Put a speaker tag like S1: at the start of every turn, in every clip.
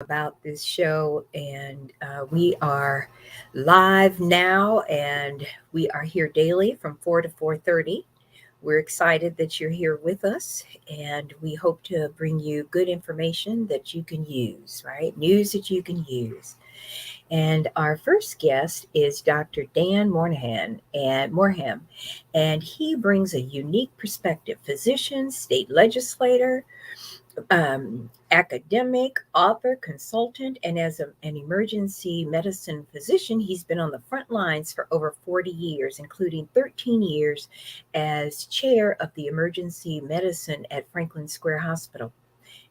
S1: about this show, and we are live now, and we are here daily from 4 to 4:30. We're excited that you're here with us, and we hope to bring you good information that you can use, right? News that you can use. And our first guest is Dr. Dan Morham, and he brings a unique perspective. Physician, state legislator, academic, author, consultant, and as an emergency medicine physician, he's been on the front lines for over 40 years, including 13 years as chair of the emergency medicine at Franklin Square Hospital.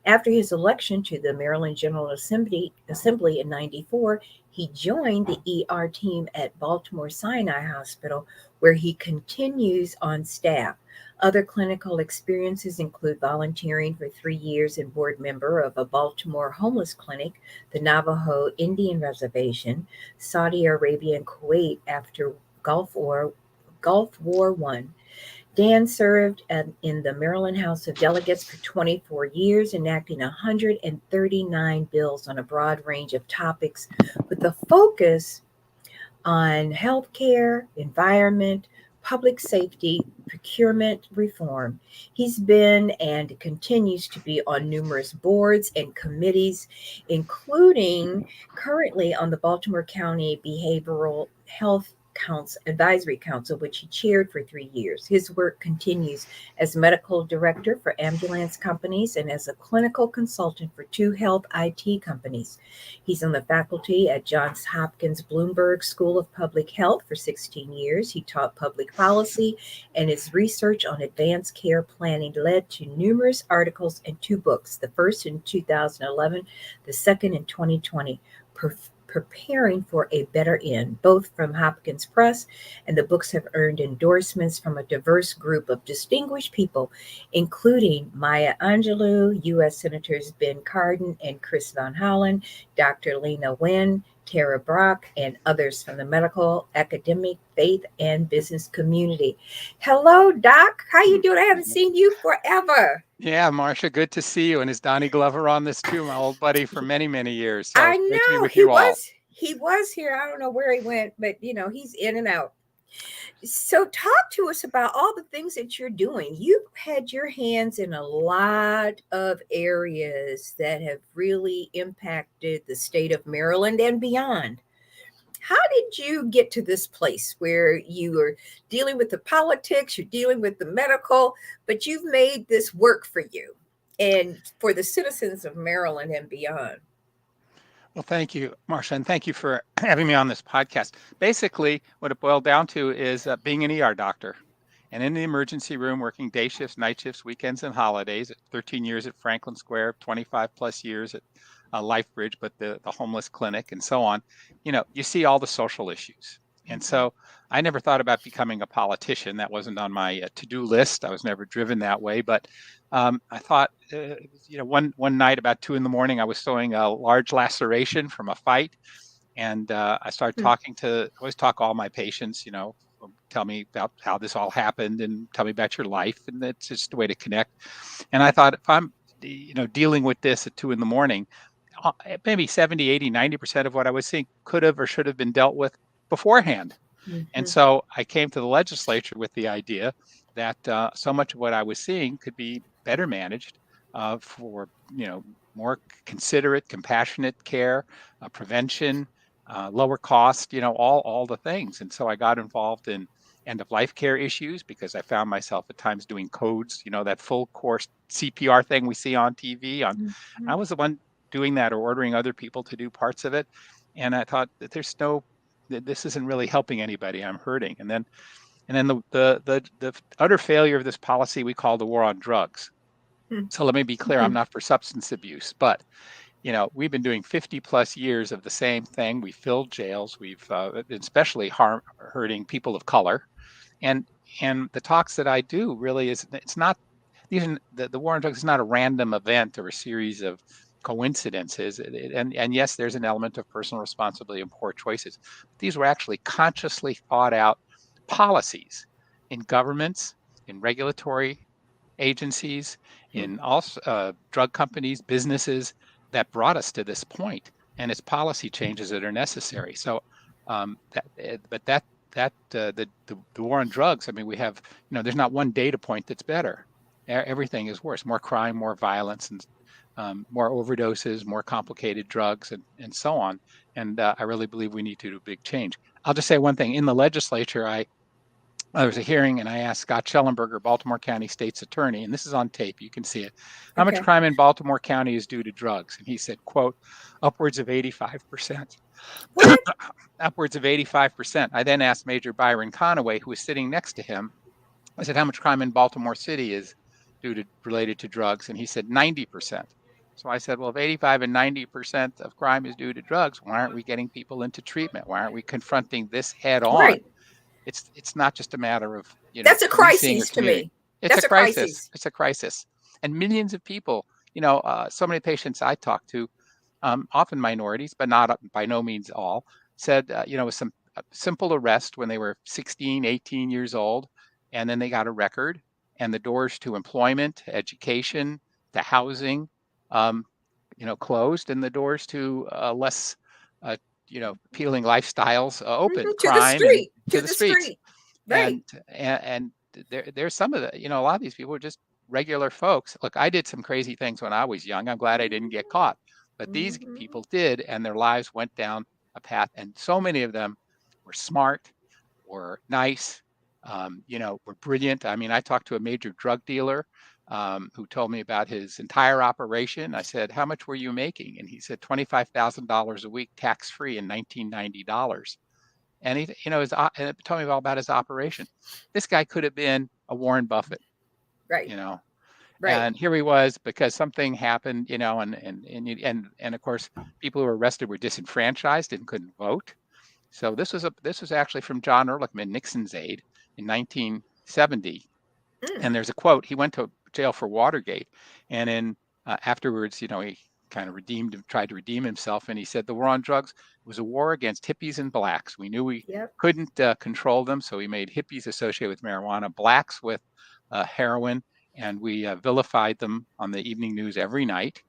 S1: After his election to the Maryland General Assembly in 94, he joined the ER team at Baltimore Sinai Hospital, where he continues on staff. Other clinical experiences include volunteering for 3 years and board member of a Baltimore homeless clinic, the Navajo Indian Reservation, Saudi Arabia, and Kuwait after Gulf War One. Dan served in the Maryland House of Delegates for 24 years, enacting 139 bills on a broad range of topics with a focus on healthcare, environment, public safety, procurement reform. He's been and continues to be on numerous boards and committees, including currently on the Baltimore County Behavioral Health Advisory Council, which he chaired for 3 years. His work continues as medical director for ambulance companies and as a clinical consultant for two health IT companies. He's on the faculty at Johns Hopkins Bloomberg School of Public Health for 16 years. He taught public policy, and his research on advanced care planning led to numerous articles and two books, the first in 2011, the second in 2020. Preparing for a Better End, both from Hopkins Press, and the books have earned endorsements from a diverse group of distinguished people, including Maya Angelou, U.S. Senators Ben Cardin and Chris Van Hollen, Dr. Lena Wen, Tara Brock, and others from the medical, academic, faith, and business community. Hello, Doc. How you doing? I haven't seen you forever.
S2: Yeah, Marcia, good to see you. And is Donnie Glover on this too? My old buddy for many, many years. So
S1: I
S2: great to be
S1: know
S2: with you all.
S1: he was here. I don't know where he went, but he's in and out. So talk to us about all the things that you're doing. You've had your hands in a lot of areas that have really impacted the state of Maryland and beyond. How did you get to this place where you are dealing with the politics, you're dealing with the medical, but you've made this work for you and for the citizens of Maryland and beyond?
S2: Well, thank you, Marcia, and thank you for having me on this podcast. Basically, what it boiled down to is being an ER doctor and in the emergency room, working day shifts, night shifts, weekends, and holidays. 13 years at Franklin Square, 25 plus years at LifeBridge, but the homeless clinic, and so on. You see all the social issues. And so I never thought about becoming a politician. That wasn't on my to-do list. I was never driven that way. But I thought, one night about 2 in the morning, I was sewing a large laceration from a fight, and I started talking I always talk all my patients, tell me about how this all happened and tell me about your life, and it's just a way to connect. And I thought, if I'm, dealing with this at 2 in the morning, maybe 70, 80, 90% of what I was seeing could have or should have been dealt with beforehand. And
S1: Mm-hmm.
S2: so I came to the legislature with the idea that so much of what I was seeing could be better managed for, more considerate, compassionate care, prevention, lower cost, all the things. And so I got involved in end of life care issues because I found myself at times doing codes, that full course CPR thing we see on TV.
S1: Mm-hmm.
S2: I was the one doing that or ordering other people to do parts of it. And I thought that this isn't really helping anybody. I'm hurting. And then the utter failure of this policy we call the war on drugs. So let me be clear, I'm not for substance abuse, but we've been doing 50 plus years of the same thing. We filled jails. We've especially hurting people of color, and the talks that I do really it's not even the war on drugs is not a random event or a series of coincidences. And yes, there's an element of personal responsibility and poor choices. But these were actually consciously thought out policies in governments, in regulatory agencies, in also drug companies, businesses that brought us to this point, and it's policy changes that are necessary. So, the war on drugs. I mean, we have, there's not one data point that's better. Everything is worse. More crime, more violence, and more overdoses, more complicated drugs, and so on. And I really believe we need to do a big change. I'll just say one thing. In the legislature, there was a hearing, and I asked Scott Schellenberger, Baltimore County State's attorney, and this is on tape, you can see it, how much crime in Baltimore County is due to drugs? And he said, quote, upwards of 85%.
S1: What?
S2: Upwards of 85%. I then asked Major Byron Conaway, who was sitting next to him, I said, how much crime in Baltimore City is related to drugs? And he said 90%. So I said, well, if 85 and 90% of crime is due to drugs, why aren't we getting people into treatment? Why aren't we confronting this head on?
S1: Right.
S2: It's not just a matter of,
S1: that's a crisis to me.
S2: It's a crisis. It's a crisis. And millions of people, so many patients I talk to, often minorities, but not by no means all, said, with some simple arrest when they were 16, 18 years old, and then they got a record, and the doors to employment, education, to housing, closed, and the doors to less appealing lifestyles open, crime
S1: to the streets. Right.
S2: And there's some of the, a lot of these people are just regular folks. Look, I did some crazy things when I was young. I'm glad I didn't get caught, but these people did, and their lives went down a path. And so many of them were smart, were nice, were brilliant. I mean, I talked to a major drug dealer who told me about his entire operation. I said, how much were you making? And he said $25,000 a week, tax-free in $1990. And he, and told me all about his operation. This guy could have been a Warren Buffett,
S1: right?
S2: Right. And here he was because something happened, and of course, people who were arrested were disenfranchised and couldn't vote. So this was actually from John Ehrlichman, Nixon's aide, in 1970. And there's a quote. He went to jail for Watergate, and then afterwards, he kind of tried to redeem himself, and he said the war on drugs was a war against hippies and blacks. We knew we couldn't control them, so we made hippies associated with marijuana, blacks with heroin, and we vilified them on the evening news every night.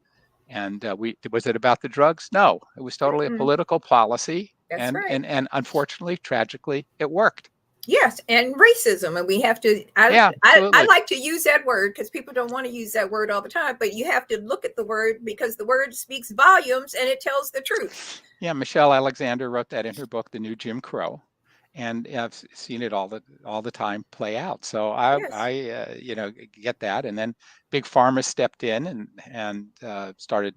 S2: And was it about the drugs? No, it was totally a political policy.
S1: That's right.
S2: And unfortunately, tragically, it worked.
S1: Yes, and racism, and we have to. I like to use that word because people don't want to use that word all the time. But you have to look at the word because the word speaks volumes and it tells the truth.
S2: Yeah, Michelle Alexander wrote that in her book, The New Jim Crow, and I've seen it all the time play out. So I get that. And then Big Pharma stepped in and started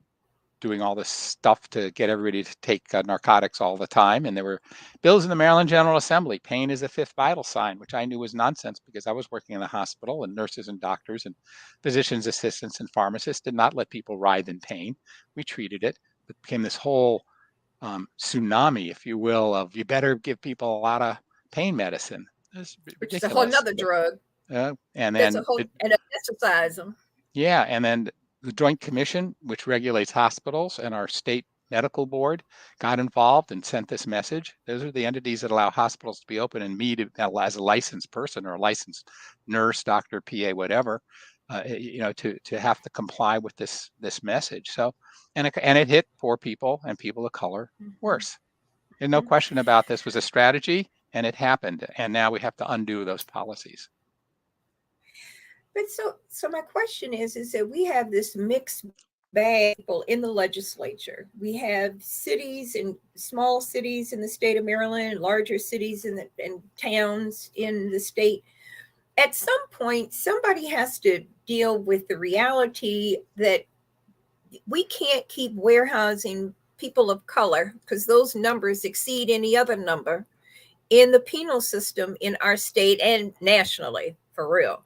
S2: doing all this stuff to get everybody to take narcotics all the time. And there were bills in the Maryland General Assembly, pain is a fifth vital sign, which I knew was nonsense because I was working in the hospital, and nurses and doctors and physicians' assistants and pharmacists did not let people writhe in pain. We treated it. It became this whole tsunami, if you will, of you better give people a lot of pain medicine.
S1: Which is a whole nother drug.
S2: And then
S1: and anesthetize them.
S2: Yeah, and then the Joint Commission, which regulates hospitals, and our state medical board got involved and sent this message. Those are the entities that allow hospitals to be open, and me as a licensed person or a licensed nurse, doctor, PA, whatever, to have to comply with this message. So, and it hit poor people and people of color worse. There's no question about this was a strategy, and it happened. And now we have to undo those policies.
S1: But so my question is that we have this mixed bag of people in the legislature. We have cities and small cities in the state of Maryland, larger cities and towns in the state. At some point, somebody has to deal with the reality that we can't keep warehousing people of color, because those numbers exceed any other number, in the penal system in our state and nationally, for real.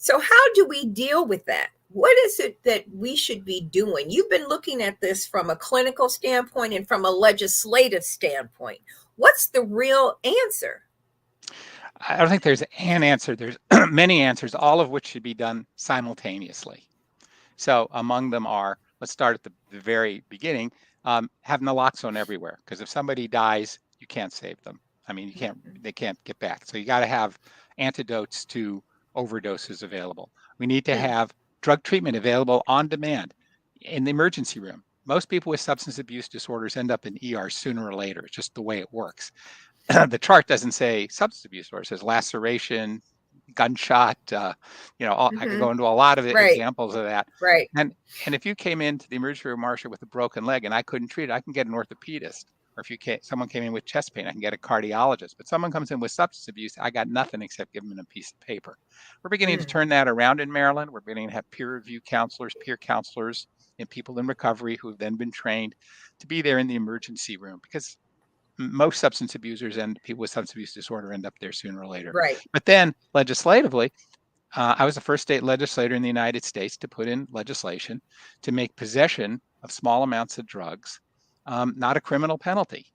S1: So how do we deal with that? What is it that we should be doing? You've been looking at this from a clinical standpoint and from a legislative standpoint. What's the real answer?
S2: I don't think there's an answer. There's many answers, all of which should be done simultaneously. So among them are, let's start at the very beginning, have naloxone everywhere. Because if somebody dies, you can't save them. I mean, they can't get back. So you got to have antidotes to overdoses available. We need to have drug treatment available on demand in the emergency room. most people with substance abuse disorders end up in ER sooner or later. It's just the way it works. The chart doesn't say substance abuse disorder; it says laceration, gunshot. I could go into a lot of
S1: Right.
S2: examples of that.
S1: Right.
S2: And if you came into the emergency room, Marsha, with a broken leg and I couldn't treat it, I can get an orthopedist. Or if someone came in with chest pain, I can get a cardiologist. But someone comes in with substance abuse, I got nothing except give them a piece of paper. We're beginning to turn that around in Maryland. We're beginning to have peer review counselors, peer counselors, and people in recovery who have then been trained to be there in the emergency room, because most substance abusers and people with substance abuse disorder end up there sooner or later.
S1: Right.
S2: But then legislatively, I was the first state legislator in the United States to put in legislation to make possession of small amounts of drugs not a criminal penalty,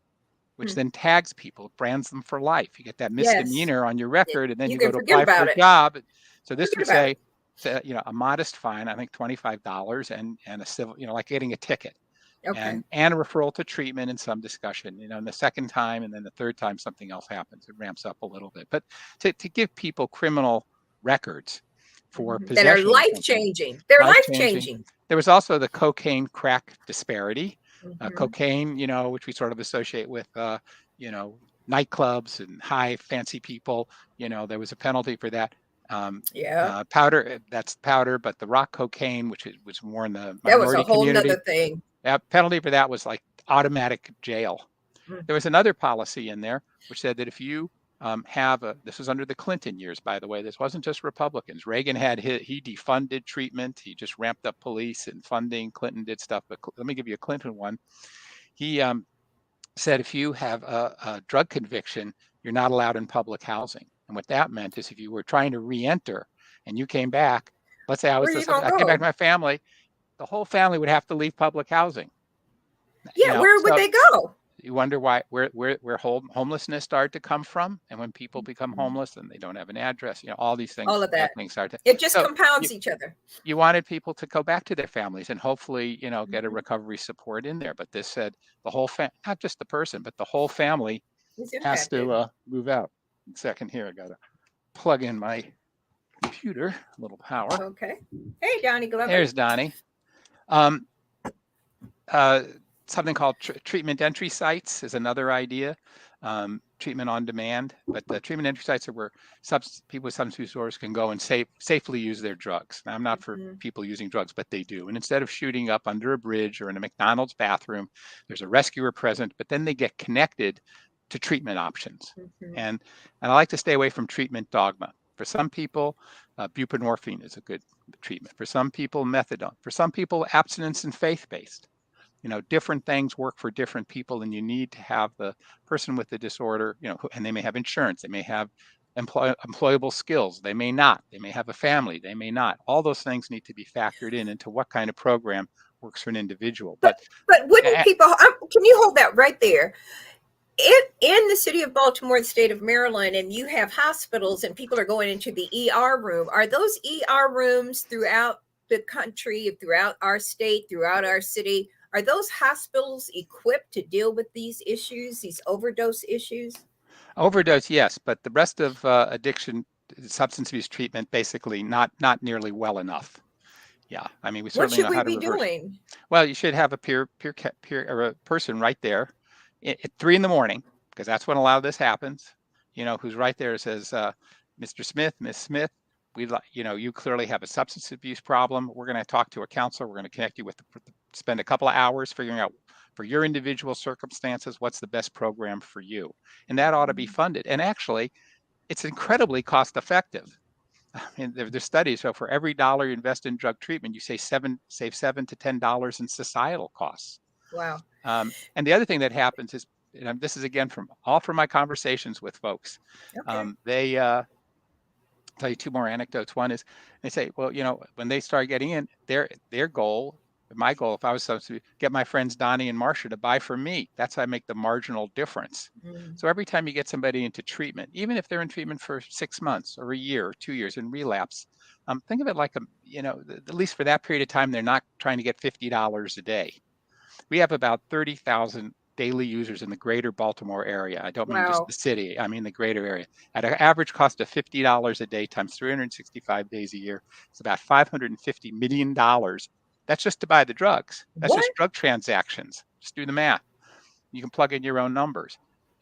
S2: which then tags people, brands them for life. You get that misdemeanor on your record, and then you go to apply for a job. So this would say, a modest fine, I think $25, and a civil, like getting a ticket.
S1: Okay.
S2: And a referral to treatment and some discussion, and the second time, and then the third time something else happens, it ramps up a little bit. But to give people criminal records for possession
S1: that are life-changing. They're life-changing.
S2: There was also the cocaine crack disparity. Cocaine, which we sort of associate with, nightclubs and high fancy people. There was a penalty for that. Powder, that's powder, but the rock cocaine, which was more in the minority community.
S1: That was a whole nother thing.
S2: That penalty for that was like automatic jail. There was another policy in there which said that if you this was under the Clinton years, by the way, this wasn't just Republicans. Reagan he defunded treatment. He just ramped up police and funding. Clinton did stuff, but let me give you a Clinton one. He said if you have a drug conviction, you're not allowed in public housing. And what that meant is if you were trying to re-enter and you came back, let's say I came back to my family, the whole family would have to leave public housing.
S1: Yeah, where would they go?
S2: You wonder where homelessness started to come from, and when people become homeless and they don't have an address, all these things.
S1: All of that.
S2: It
S1: just compounds each other.
S2: You wanted people to go back to their families and hopefully, get a recovery support in there. But this said the whole not just the person, but the whole family has to move out. Second here, I gotta plug in my computer, a little power.
S1: Okay. Hey, Donnie Glover.
S2: There's Donnie. Something called treatment entry sites is another idea. Treatment on demand, but the treatment entry sites are where people with substance abuse disorders can go and safely use their drugs. Now, I'm not for people using drugs, but they do. And instead of shooting up under a bridge or in a McDonald's bathroom, there's a rescuer present, but then they get connected to treatment options. And I like to stay away from treatment dogma. For some people, buprenorphine is a good treatment. For some people, methadone. For some people, abstinence and faith-based. Different things work for different people, and you need to have the person with the disorder, and they may have insurance, they may have employable skills, they may not, they may have a family, they may not. All those things need to be factored into what kind of program works for an individual. But
S1: wouldn't people, can you hold that right there? In the city of Baltimore, the state of Maryland, and you have hospitals and people are going into the ER room, are those ER rooms throughout the country, throughout our state, throughout our city, are those hospitals equipped to deal with these issues, these overdose issues?
S2: Overdose, yes, but the rest of addiction, substance abuse treatment, basically not nearly well enough. Yeah, I mean, we certainly know how to reverse.
S1: What should we be doing?
S2: Well, you should have a peer or a person right there at 3 a.m, because that's when a lot of this happens. Who's right there says, Mr. Smith, Miss Smith, you clearly have a substance abuse problem. We're going to talk to a counselor. We're going to connect you with spend a couple of hours figuring out for your individual circumstances what's the best program for you, and that ought to be funded. And actually, it's incredibly cost effective. I mean, there's studies. So for every dollar you invest in drug treatment, you save $7 to $10 in societal costs.
S1: Wow.
S2: And the other thing that happens is, this is again from my conversations with folks.
S1: Okay.
S2: They tell you two more anecdotes. One is they say, well, when they start getting in, their goal, my goal, if I was supposed to get my friends Donnie and Marsha to buy from me, that's how I make the marginal difference. So every time you get somebody into treatment, even if they're in treatment for 6 months or a year or 2 years in relapse, think of it like at least for that period of time, they're not trying to get $50 a day. We have about 30,000 daily users in the greater Baltimore area. I don't mean just the city, I mean the greater area. At an average cost of $50 a day times 365 days a year, it's about $550 million That's just to buy the drugs. That's
S1: What?
S2: just drug transactions. Just do the math. You can plug in your own numbers.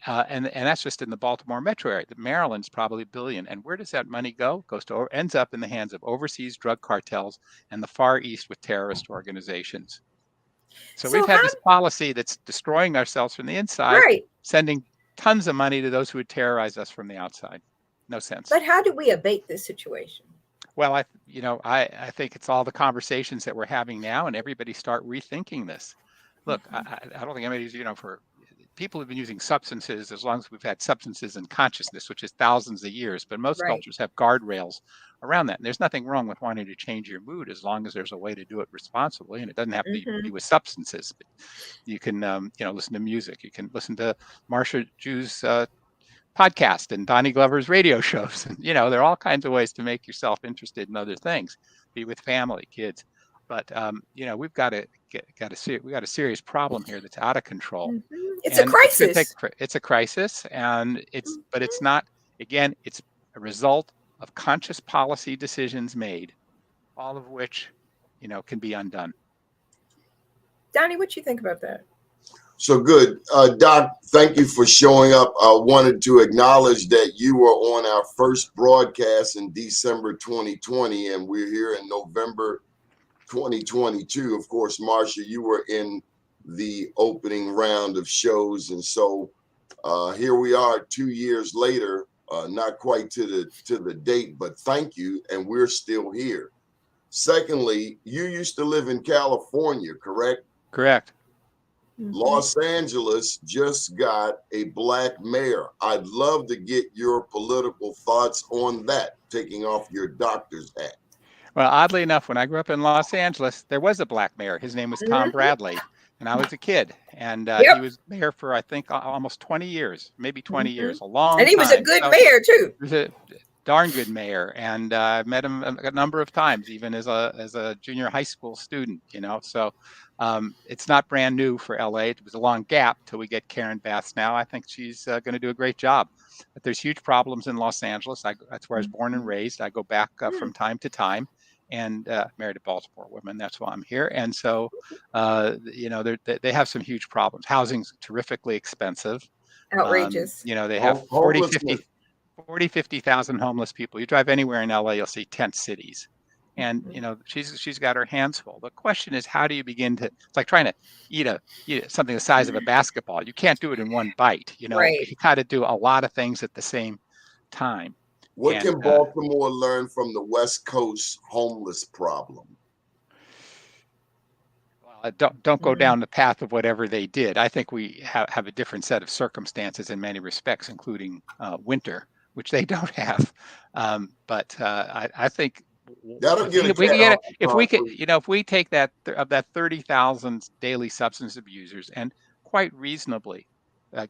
S2: And that's just in the Baltimore metro area. Maryland's probably $1 billion. And where does that money go? Ends up in the hands of overseas drug cartels and the Far East with terrorist organizations. So we've
S1: So
S2: had
S1: how?
S2: this policy that's destroying ourselves from the inside,
S1: Right.
S2: sending tons of money to those who would terrorize us from the outside. No sense.
S1: But how do we abate this situation?
S2: Well, I think it's all the conversations that we're having now, and everybody start rethinking this. Look, I don't think anybody's, for people have been using substances as long as we've had substances in consciousness, which is thousands of years, but most
S1: Right.
S2: cultures have guardrails around that. And there's nothing wrong with wanting to change your mood as long as there's a way to do it responsibly. And it doesn't have to be with substances. But you can, listen to music. You can listen to Marsha Jew's podcast and Donnie Glover's radio shows. And, there are all kinds of ways to make yourself interested in other things, be with family, kids. But, we've got a serious problem here that's out of control.
S1: It's a crisis.
S2: It's a crisis, and but it's not, again, it's a result of conscious policy decisions made, all of which, can be undone.
S1: Donnie, what you think about that?
S3: So good. Doc, thank you for showing up. I wanted to acknowledge that you were on our first broadcast in December 2020, and we're here in November 2022. Of course, Marsha, you were in the opening round of shows. And so here we are 2 years later, not quite to the date, but thank you. And we're still here. Secondly, you used to live in California, correct?
S2: Correct.
S3: Los Angeles just got a black mayor. I'd love to get your political thoughts on that, taking off your doctor's hat.
S2: Well, oddly enough, when I grew up in Los Angeles, there was a black mayor. His name was Tom Bradley, and I was a kid. And he was mayor for, I think, almost 20 years, maybe 20 years, a long time.
S1: And he was a good mayor, too.
S2: He was a darn good mayor. And I met him a number of times, even as a junior high school student, So it's not brand new for LA. It was a long gap till we get Karen Bass now. I think she's going to do a great job. But there's huge problems in Los Angeles. That's where I was born and raised. I go back from time to time. And married a Baltimore woman. That's why I'm here. And so, they have some huge problems. Housing's terrifically expensive.
S1: Outrageous.
S2: They have 50,000 homeless people. You drive anywhere in LA, you'll see tent cities. And, she's got her hands full. The question is, how do you begin to, it's like trying to eat something the size of a basketball. You can't do it in one bite.
S1: Right.
S2: You got to do a lot of things at the same time.
S3: What can Baltimore learn from the West Coast homeless problem?
S2: Well, don't go down the path of whatever they did. I think we have a different set of circumstances in many respects, including winter, which they don't have. But I think if we take that of that 30,000 daily substance abusers and quite reasonably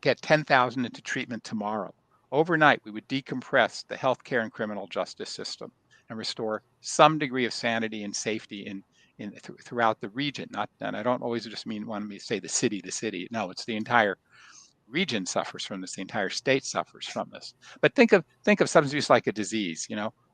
S2: get 10,000 into treatment tomorrow. Overnight, we would decompress the healthcare and criminal justice system and restore some degree of sanity and safety throughout the region. And I don't always just want to say the city. No, it's the entire region suffers from this. The entire state suffers from this. But think of substance abuse like a disease.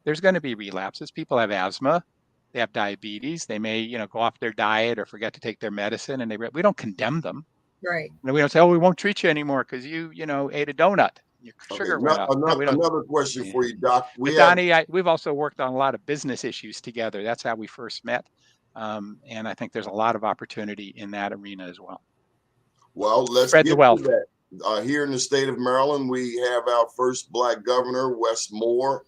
S2: There's going to be relapses. People have asthma, they have diabetes. They may go off their diet or forget to take their medicine, and we don't condemn them.
S1: Right.
S2: We don't say, we won't treat you anymore because you ate a donut. Your sugar went up.
S3: Another question for you, Doc.
S2: Donnie, we've also worked on a lot of business issues together. That's how we first met. And I think there's a lot of opportunity in that arena as well.
S3: Well, let's
S2: spread
S3: get
S2: the wealth.
S3: to that. Here in the state of Maryland, we have our first black governor, Wes Moore.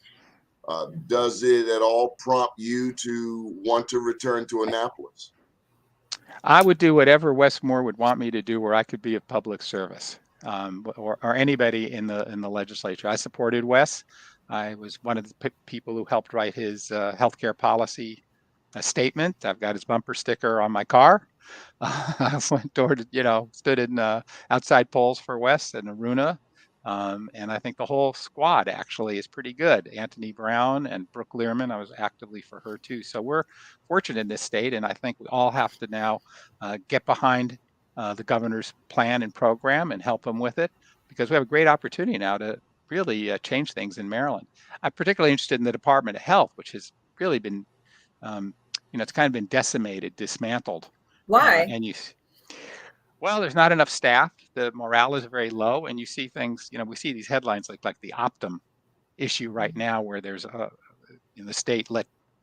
S3: Does it at all prompt you to want to return to Annapolis?
S2: I would do whatever Wes Moore would want me to do where I could be of public service. Or anybody in the legislature. I supported Wes. I was one of the people who helped write his healthcare policy statement. I've got his bumper sticker on my car. I went stood in outside polls for Wes and Aruna. And I think the whole squad actually is pretty good. Anthony Brown and Brooke Learman, I was actively for her too. So we're fortunate in this state. And I think we all have to now get behind the governor's plan and program and help him with it, because we have a great opportunity now to really change things in Maryland. I'm particularly interested in the Department of Health, which has really been it's kind of been decimated, dismantled.
S1: Why?
S2: And well, there's not enough staff. The morale is very low, and you see things. We see these headlines like the Optum issue right now, where there's the state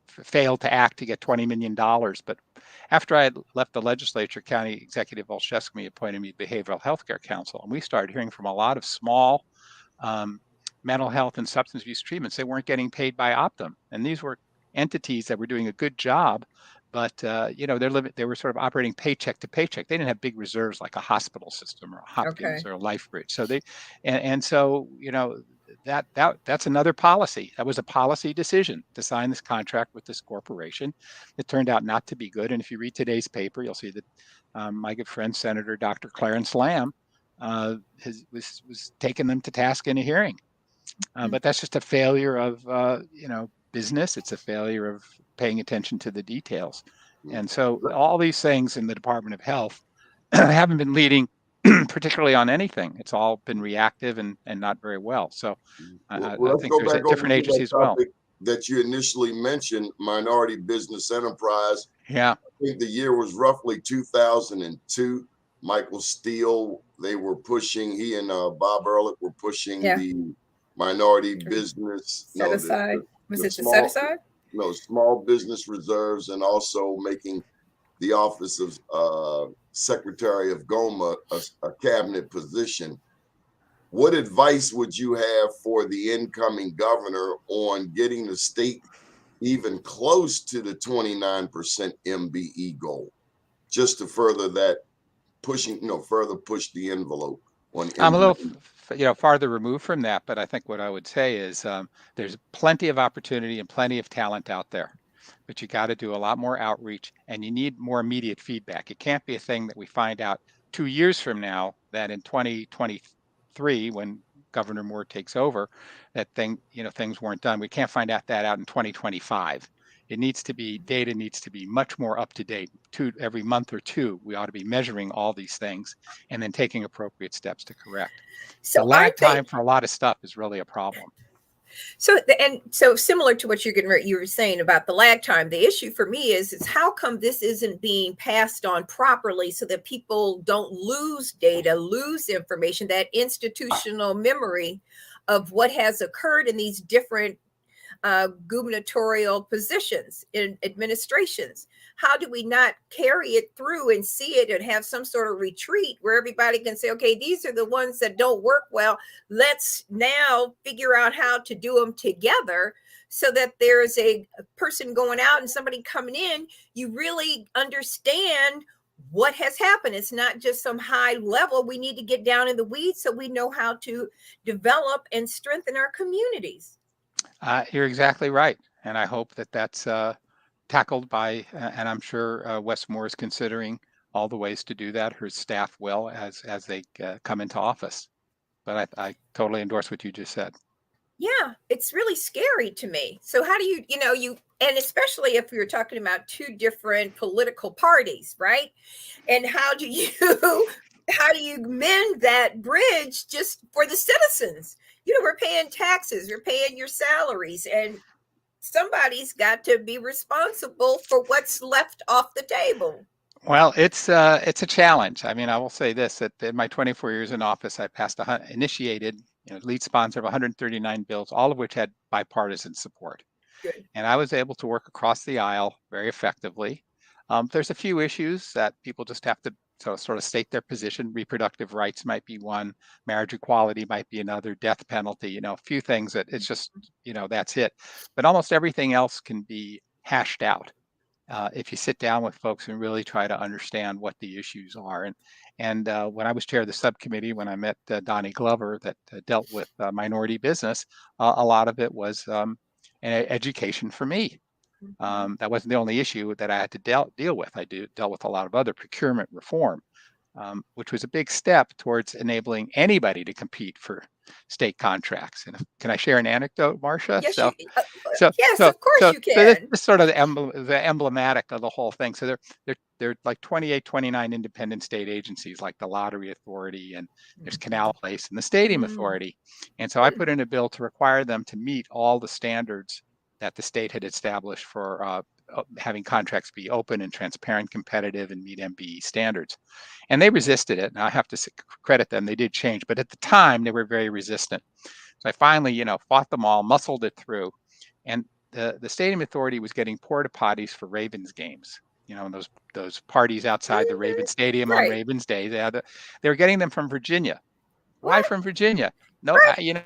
S2: failed to act to get $20 million. But after I had left the legislature, County Executive Olszewski appointed me Behavioral Health Care Council, and we started hearing from a lot of small mental health and substance abuse treatments. They weren't getting paid by Optum, and these were entities that were doing a good job, but they were sort of operating paycheck to paycheck. They didn't have big reserves like a hospital system or a Hopkins or a LifeBridge. So that's another policy. That was a policy decision to sign this contract with this corporation. It turned out not to be good. And if you read today's paper, you'll see that my good friend, Senator Dr. Clarence Lamb, was taking them to task in a hearing. But that's just a failure of, business. It's a failure of paying attention to the details. And so all these things in the Department of Health haven't been leading particularly on anything. It's all been reactive and not very well. So I think there's a different agency as well.
S3: That you initially mentioned, minority business enterprise.
S2: Yeah.
S3: I think the year was roughly 2002. Michael Steele, they were pushing, he and Bob Ehrlich were pushing the minority business.
S1: Set aside. Was it the set aside?
S3: No, small business reserves, and also making the office of Secretary of GOMA a cabinet position. What advice would you have for the incoming governor on getting the state even close to the 29% MBE goal, just to further that further push the envelope on MBE?
S2: I'm a little farther removed from that, but I think what I would say is there's plenty of opportunity and plenty of talent out there, but you got to do a lot more outreach, and you need more immediate feedback. It can't be a thing that we find out 2 years from now, that in 2023, when Governor Moore takes over, that things weren't done. We can't find that out in 2025. Data needs to be much more up to date. Every month or two, we ought to be measuring all these things and then taking appropriate steps to correct. So the lag time for a lot of stuff is really a problem.
S1: So similar to what you were saying about the lag time, the issue for me is how come this isn't being passed on properly so that people don't lose data, lose information, that institutional memory of what has occurred in these different gubernatorial positions in administrations. How do we not carry it through and see it and have some sort of retreat where everybody can say, okay, these are the ones that don't work well. Let's now figure out how to do them together so that there's a person going out and somebody coming in. You really understand what has happened. It's not just some high level. We need to get down in the weeds so we know how to develop and strengthen our communities.
S2: You're exactly right. And I hope that that's tackled by, and I'm sure Wes Moore is considering all the ways to do that. Her staff will as they come into office. But I totally endorse what you just said.
S1: Yeah, it's really scary to me. So how do you and especially if you're talking about two different political parties, right? And how do you mend that bridge just for the citizens? We're paying taxes, you're paying your salaries, and somebody's got to be responsible for what's left off the table.
S2: Well, it's a challenge. I mean, I will say this, that in my 24 years in office, I initiated, lead sponsor of 139 bills, all of which had bipartisan support.
S1: Good.
S2: And I was able to work across the aisle very effectively. There's a few issues that people just have to sort of state their position. Reproductive rights might be one, marriage equality might be another, death penalty, a few things that it's just, that's it. But almost everything else can be hashed out if you sit down with folks and really try to understand what the issues are. And when I was chair of the subcommittee, when I met Donnie Glover that dealt with minority business, a lot of it was an education for me. That wasn't the only issue that I had to deal with. I dealt with a lot of other procurement reform, which was a big step towards enabling anybody to compete for state contracts. And can I share an anecdote, Marcia?
S1: Yes, yes, of course you can.
S2: So this is sort of the emblematic of the whole thing. So there are like 28, 29 independent state agencies like the Lottery Authority, and there's Canal Place and the Stadium Authority. And so I put in a bill to require them to meet all the standards that the state had established for having contracts be open and transparent, competitive, and meet MBE standards. And they resisted it. And I have to credit them. They did change. But at the time, they were very resistant. So I finally, fought them all, muscled it through. And the stadium authority was getting porta potties for Ravens games. Those parties outside the Ravens Stadium on Ravens Day. They were getting them from Virginia. Why from Virginia? No,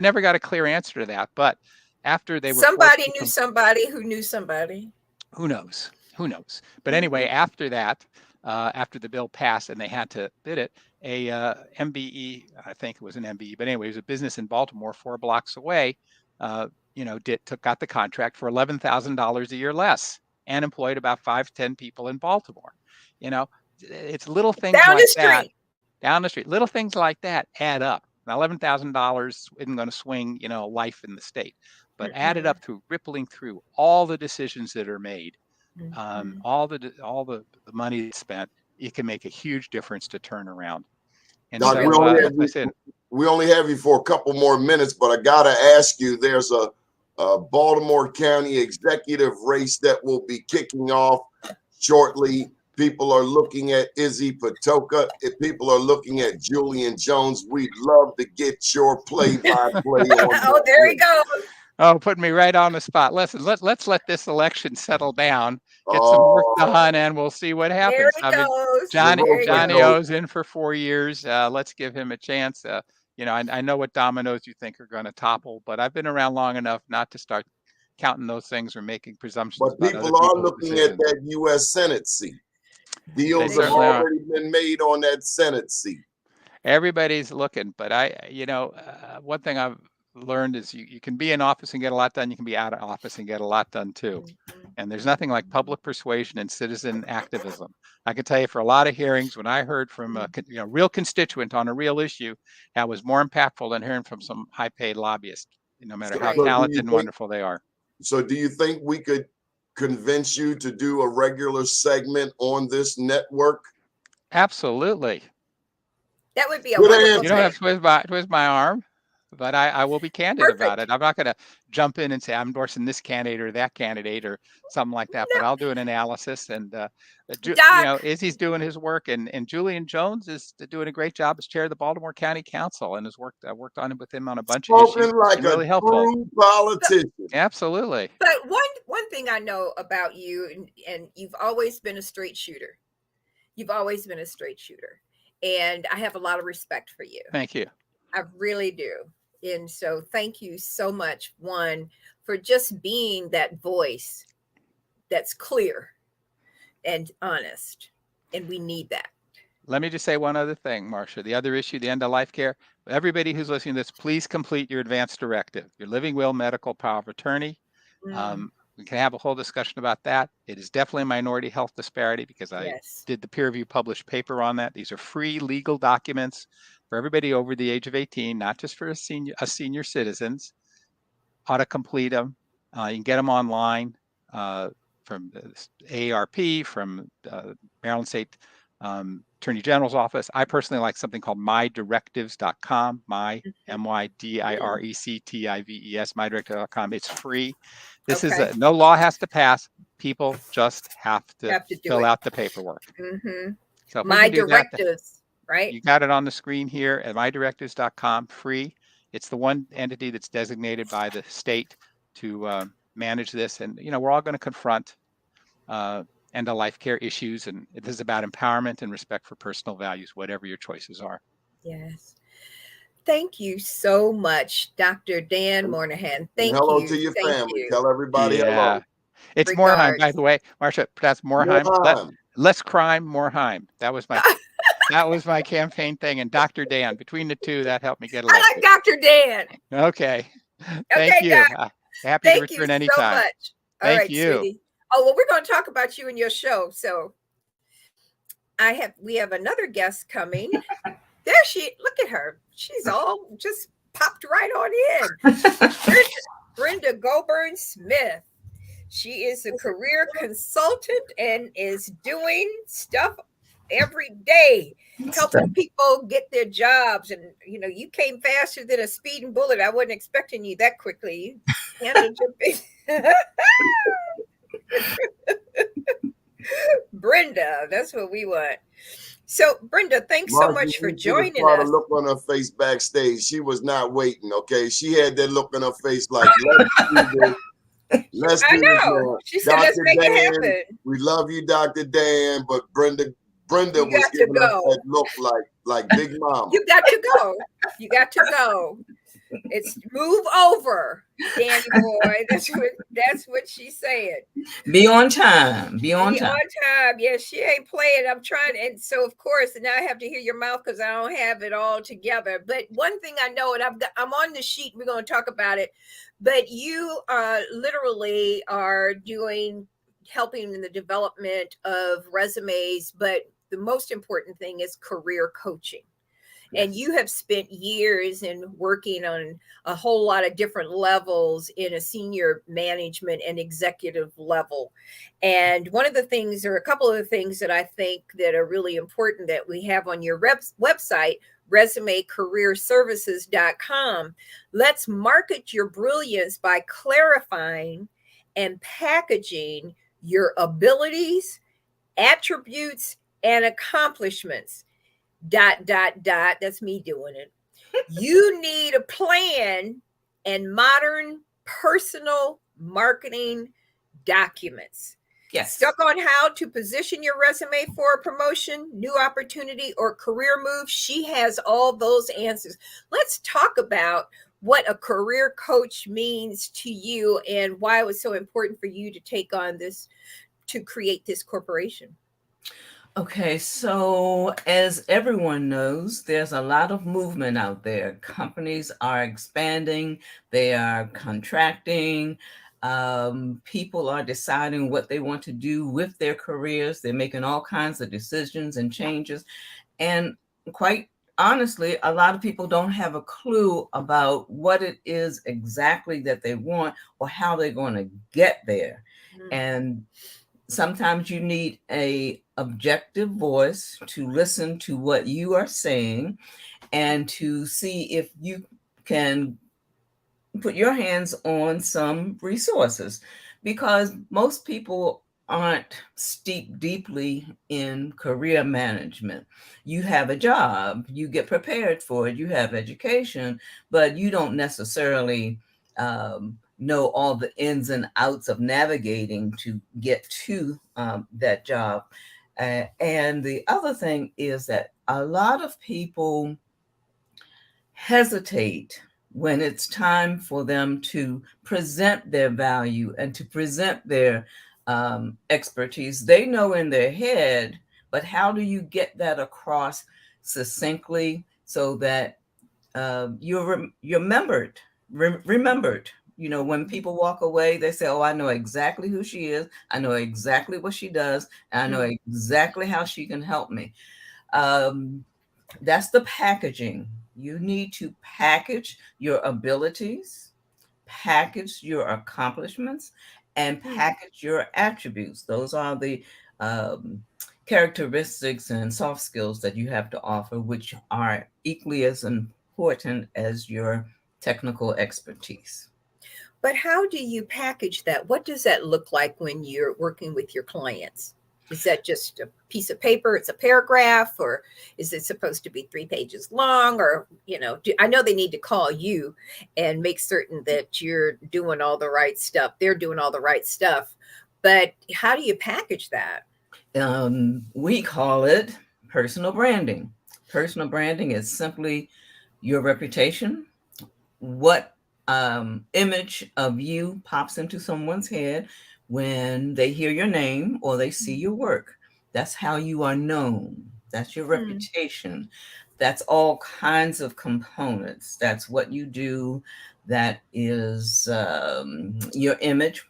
S2: never got a clear answer to that. But after they were
S1: somebody knew somebody who knew somebody.
S2: Who knows? But anyway, after that, after the bill passed and they had to bid it, a MBE, I think it was an MBE, but anyway, it was a business in Baltimore, 4 blocks away. Got the contract for $11,000 a year less and employed about 5-10 people in Baltimore. It's little things like that. Down the street, little things like that add up. Now, $11,000 isn't going to swing, life in the state, but added up through rippling through all the decisions that are made, all the money spent, it can make a huge difference to turn around. And
S3: Doc, we only have you for a couple more minutes, but I got to ask you, there's a Baltimore County executive race that will be kicking off shortly. People are looking at Izzy Patoka. If people are looking at Julian Jones, we'd love to get your play-by-play on
S1: Oh, there he goes.
S2: Oh, putting me right on the spot. Listen, let's let this election settle down, get some work done, and we'll see what happens.
S1: There he goes.
S2: Johnny O's in for 4 years. Let's give him a chance. I know what dominoes you think are going to topple, but I've been around long enough not to start counting those things or making presumptions.
S3: But people are looking at that U.S. Senate seat. Deals have already been made on that Senate seat.
S2: Everybody's looking, but one thing I've learned is you can be in office and get a lot done. You can be out of office and get a lot done too. And there's nothing like public persuasion and citizen activism. I can tell you, for a lot of hearings, when I heard from a real constituent on a real issue, that was more impactful than hearing from some high-paid lobbyist, no matter how talented and wonderful they are.
S3: So do you think we could convince you to do a regular segment on this network?
S2: Absolutely.
S1: That would be a wonderful.
S2: You don't have to twist my arm, but I will be candid about it. I'm not going to jump in and say I'm endorsing this candidate or that candidate or something like that, but I'll do an analysis. And Izzy's doing his work, and Julian Jones is doing a great job as chair of the Baltimore County Council, and I worked on it with him on a bunch of issues.
S3: Like
S2: really helpful.
S3: True politician.
S2: Absolutely.
S1: But one thing I know about you, and you've always been a straight shooter. And I have a lot of respect for you.
S2: Thank you.
S1: I really do. And so thank you so much, one, for just being that voice that's clear and honest. And we need that.
S2: Let me just say one other thing, Marcia. The other issue, the end of life care. Everybody who's listening to this, please complete your advance directive, your living will, medical power of attorney. We can have a whole discussion about that. It is definitely a minority health disparity because I did the peer review published paper on that. These are free legal documents for everybody over the age of 18, not just for senior citizens. Ought to complete them. You can get them online from the AARP, from Maryland State Attorney General's office. I personally like something called mydirectives.com, mydirectives, mydirectives.com. It's free. This is no law has to pass. People just have to fill out the paperwork. So
S1: My directives, right?
S2: You got it on the screen here at mydirectives.com, free. It's the one entity that's designated by the state to manage this. And, we're all going to confront end of life care issues. And this is about empowerment and respect for personal values, whatever your choices are.
S1: Yes. Thank you so much, Dr. Dan Moynihan. Thank you.
S3: Hello to your family. Tell everybody hello.
S2: It's Morheim, by the way. Marcia, that's Morheim. Less crime, Morheim. That was my campaign thing. And Dr. Dan, between the two, that helped me get elected.
S1: I like Dr. Dan.
S2: Okay. Thank you. Happy to return anytime.
S1: Thank you so much.
S2: Thank you.
S1: Sweetie. Oh, well, we're going to talk about you and your show. So we have another guest coming. Look at her. She's all just popped right on in. Brenda Goburn Smith. She is a career consultant and is doing stuff every day, helping people get their jobs. And, you came faster than a speeding bullet. I wasn't expecting you that quickly. You handled your business. Brenda, that's what we want. So, Brenda, thanks so
S3: Marcia,
S1: much for
S3: you should have
S1: joining
S3: saw the
S1: us.
S3: look on her face backstage. She was not waiting, okay? She had that look on her face like, let's do this. Let's
S1: I
S3: do this
S1: know.
S3: now.
S1: She said, let's
S3: Dr.
S1: make it
S3: Dan,
S1: happen.
S3: we love you, Dr. Dan, but Brenda
S1: You
S3: was
S1: got to
S3: giving us
S1: go.
S3: that look like Big Mama.
S1: You got to go. You got to go. It's move over, Danny boy. That's what she said.
S4: Be on time. Be on
S1: Be
S4: time.
S1: on time. Yeah, she ain't playing. I'm trying, and so of course, now I have to hear your mouth because I don't have it all together. But one thing I know, and I'm on the sheet. We're going to talk about it. But you literally are helping in the development of resumes. But the most important thing is career coaching. And you have spent years in working on a whole lot of different levels in a senior management and executive level. And one of the things, or a couple of the things that I think that are really important that we have on your website, resumecareerservices.com, let's market your brilliance by clarifying and packaging your abilities, attributes, and accomplishments. ... That's me doing it. You need a plan and modern personal marketing documents.
S4: Yes.
S1: Stuck on how to position your resume for a promotion, new opportunity, or career move? She has all those answers. Let's talk about what a career coach means to you and why it was so important for you to take on this, to create this corporation.
S4: Okay, so as everyone knows, there's a lot of movement out there. Companies are expanding, they are contracting. People are deciding what they want to do with their careers. They're making all kinds of decisions and changes. And quite honestly, a lot of people don't have a clue about what it is exactly that they want or how they're going to get there. And sometimes you need a objective voice to listen to what you are saying and to see if you can put your hands on some resources, because most people aren't steeped deeply in career management. You have a job, you get prepared for it, you have education, but you don't necessarily know all the ins and outs of navigating to get to that job. And the other thing is that a lot of people hesitate when it's time for them to present their value and to present their expertise. They know in their head, but how do you get that across succinctly so that you're remembered? You know, when people walk away, they say, oh, I know exactly who she is. I know exactly what she does. And I know exactly how she can help me. That's the packaging. You need to package your abilities, package your accomplishments, and package your attributes. Those are the characteristics and soft skills that you have to offer, which are equally as important as your technical expertise.
S1: But how do you package that? What does that look like when you're working with your clients? Is that just a piece of paper? It's a paragraph, or is it supposed to be 3 pages long? Or, you know, I know they need to call you and make certain that you're doing all the right stuff. They're doing all the right stuff. But how do you package that?
S4: We call it personal branding. Personal branding is simply your reputation, what image of you pops into someone's head when they hear your name or they see your work. That's how you are known. That's your reputation. That's all kinds of components. That's what you do. That is your image,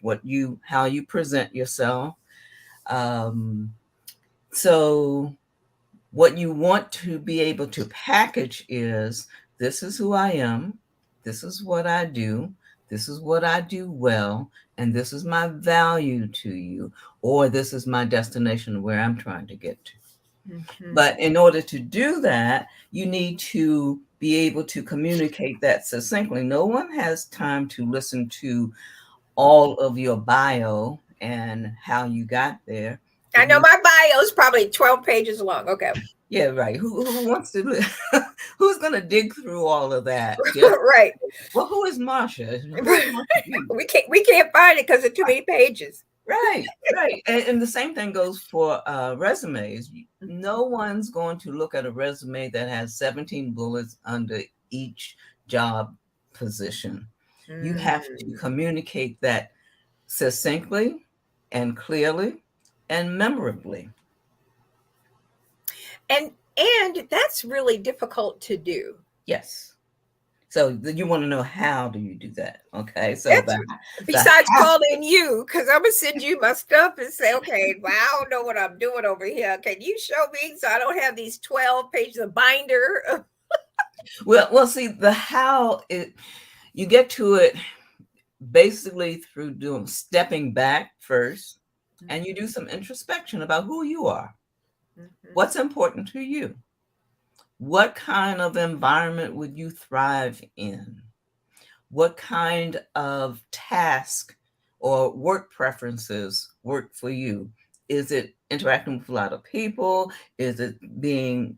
S4: how you present yourself. So what you want to be able to package is, this is who I am. This is what I do. This is what I do well. And this is my value to you, or this is my destination where I'm trying to get to. But in order to do that, you need to be able to communicate that succinctly. No one has time to listen to all of your bio and how you got there.
S1: I know my bio is probably 12 pages long. Okay.
S4: Yeah, right. Who wants to? Who's going to dig through all of that? Just,
S1: Right.
S4: well, who is Marsha? Who is Marsha?
S1: We can't find it because of too many pages.
S4: Right, right. And the same thing goes for resumes. No one's going to look at a resume that has 17 bullets under each job position. You have to communicate that succinctly and clearly and memorably.
S1: And that's really difficult to do.
S4: Yes. So you want to know how do you do that? Okay. So
S1: besides calling you, because I'm gonna send you my stuff and say, okay, well, I don't know what I'm doing over here. Can you show me so I don't have these 12 pages of binder?
S4: Well, see, the how you get to it basically through stepping back first, and you do some introspection about who you are. What's important to you? What kind of environment would you thrive in? What kind of task or work preferences work for you? Is it interacting with a lot of people? Is it being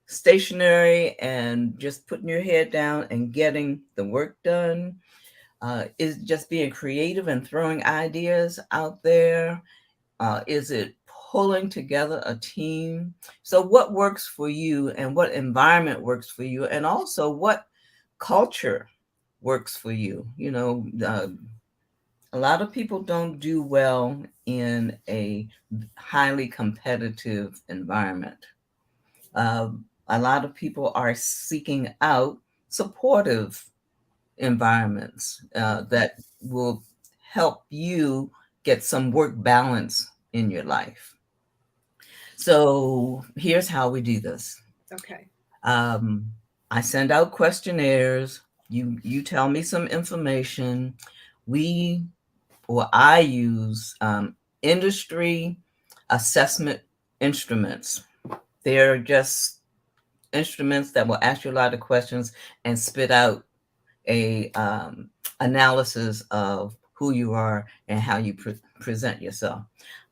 S4: stationary and just putting your head down and getting the work done? Is it just being creative and throwing ideas out there? Is it pulling together a team? So what works for you and what environment works for you, and also what culture works for you? You know, a lot of people don't do well in a highly competitive environment. A lot of people are seeking out supportive environments that will help you get some work balance in your life. So here's how we do this.
S1: Okay.
S4: I send out questionnaires. You tell me some information. I use industry assessment instruments. They're just instruments that will ask you a lot of questions and spit out a analysis of who you are and how you present yourself.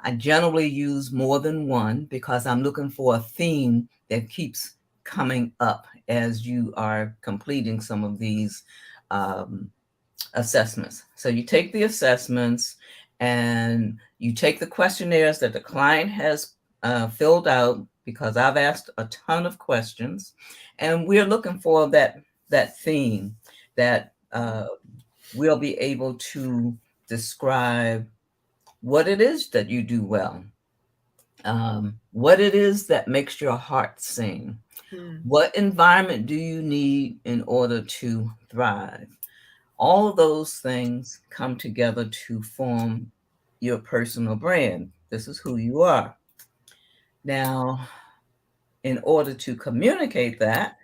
S4: I generally use more than one because I'm looking for a theme that keeps coming up as you are completing some of these assessments. So you take the assessments and you take the questionnaires that the client has filled out, because I've asked a ton of questions, and we're looking for that theme that we'll be able to describe what it is that you do well, what it is that makes your heart sing, what environment do you need in order to thrive. All of those things come together to form your personal brand. This is who you are. Now, in order to communicate that,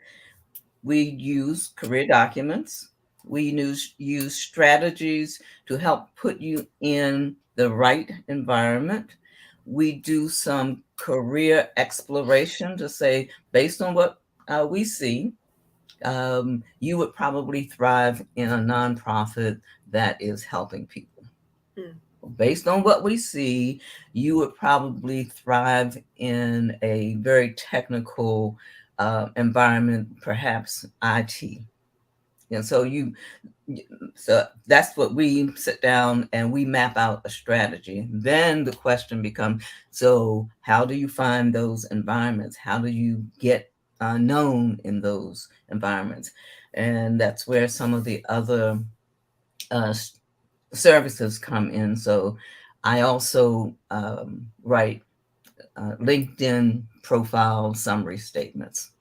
S4: we use career documents. We use strategies to help put you in the right environment. We do some career exploration to say, based on what we see, you would probably thrive in a nonprofit that is helping people. Based on what we see, you would probably thrive in a very technical environment, perhaps IT. And so that's what we sit down and we map out a strategy. Then the question becomes, so how do you find those environments? How do you get known in those environments? And that's where some of the other services come in. So I also write LinkedIn profile summary statements.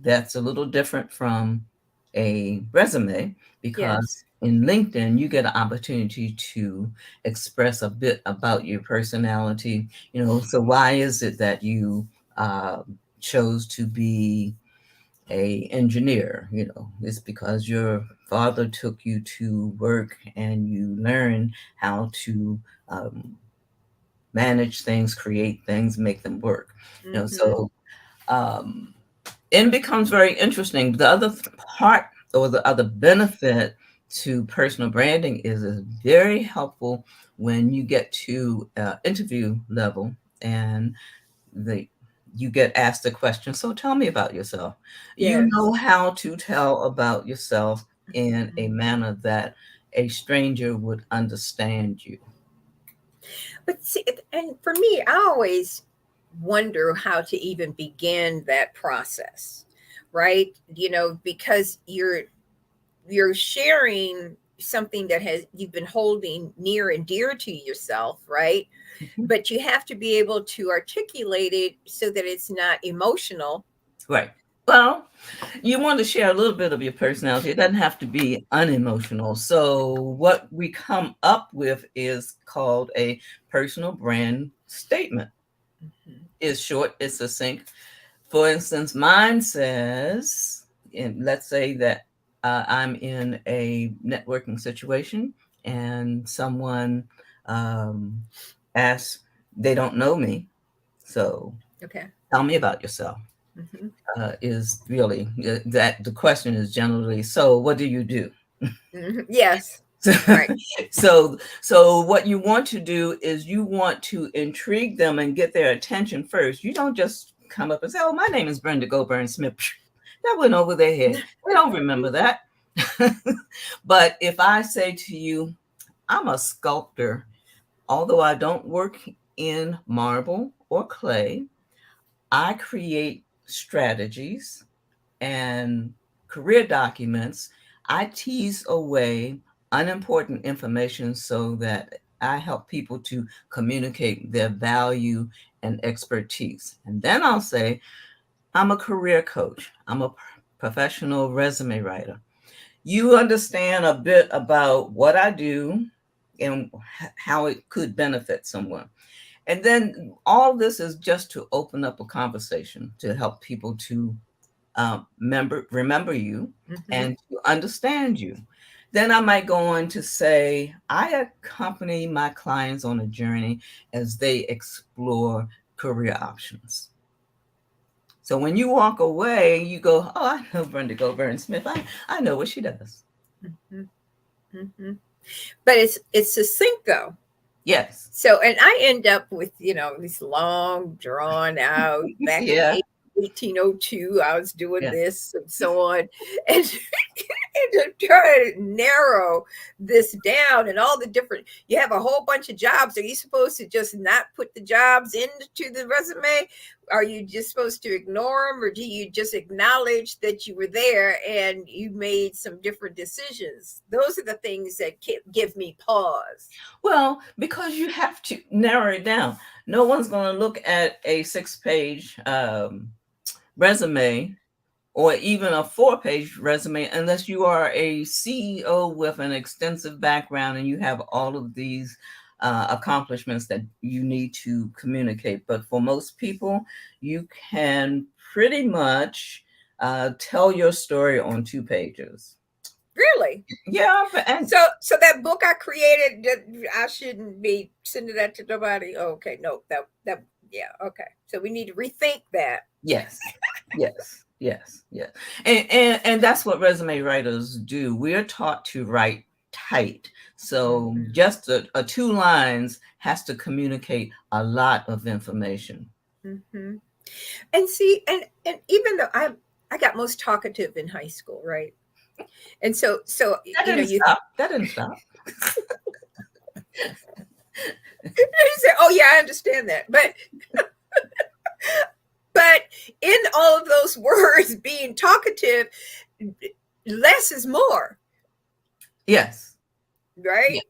S4: That's a little different from a resume, because in LinkedIn, you get an opportunity to express a bit about your personality. So why is it that you chose to be an engineer? It's because your father took you to work and you learn how to manage things, create things, make them work. So it becomes very interesting. The other part or the other benefit to personal branding is very helpful when you get to interview level and you get asked a question. So tell me about yourself. You
S1: Yes.
S4: know how to tell about yourself in a manner that a stranger would understand you.
S1: But see, and for me, I always wonder how to even begin that process, right? Because you're sharing something that has you've been holding near and dear to yourself, right?
S4: Mhm.
S1: But you have to be able to articulate it so that it's not emotional.
S4: Right. Well, you want to share a little bit of your personality. It doesn't have to be unemotional. So, what we come up with is called a personal brand statement.
S1: Mhm.
S4: It's short, it's succinct. For instance, mine says, and let's say that I'm in a networking situation and someone um, asks, they don't know me. So,
S1: Okay.
S4: tell me about yourself.
S1: Mhm.
S4: Is really that the question is generally, so what do you do?
S1: Mhm. Yes. Right.
S4: So what you want to do is you want to intrigue them and get their attention first. You don't just come up and say, oh, my name is Brenda Goburn Smith. That went over their head. They don't remember that. But if I say to you, I'm a sculptor, although I don't work in marble or clay, I create strategies and career documents. I tease away unimportant information so that I help people to communicate their value and expertise. And then I'll say, I'm a career coach, I'm a professional resume writer. You understand a bit about what I do and how it could benefit someone. And then all this is just to open up a conversation to help people to remember you
S1: Mhm.
S4: and to understand you. Then I might go on to say, I accompany my clients on a journey as they explore career options. So when you walk away, you go, oh, I know Brenda Goburn Smith. I know what she does.
S1: Mhm. Mhm. But it's succinct though.
S4: Yes.
S1: So, and I end up with, this long, drawn out, back in
S4: Yeah.
S1: 1802, I was doing
S4: Yeah.
S1: this and so on. And, and to try to narrow this down and all the different, you have a whole bunch of jobs. Are you supposed to just not put the jobs into the resume? Are you just supposed to ignore them, or do you just acknowledge that you were there and you made some different decisions? Those are the things that give me pause.
S4: Well, because you have to narrow it down. No one's going to look at a 6-page resume or even a 4-page resume unless you are a CEO with an extensive background and you have all of these accomplishments that you need to communicate. But for most people, you can pretty much tell your story on 2 pages.
S1: Really?
S4: Yeah, and
S1: So that book I created, I shouldn't be sending that to nobody. Oh, okay, no, that yeah, okay. So we need to rethink that.
S4: yes, yes. And that's what resume writers do. We're taught to write tight. So
S1: Mhm.
S4: just a 2 lines has to communicate a lot of information.
S1: Mhm. And see, and even though I got most talkative in high school, right? And so
S4: That didn't
S1: you
S4: stop. That didn't stop.
S1: say, oh yeah, I understand that, but in all of those words being talkative, less is more,
S4: Yes.
S1: right?
S4: Yeah.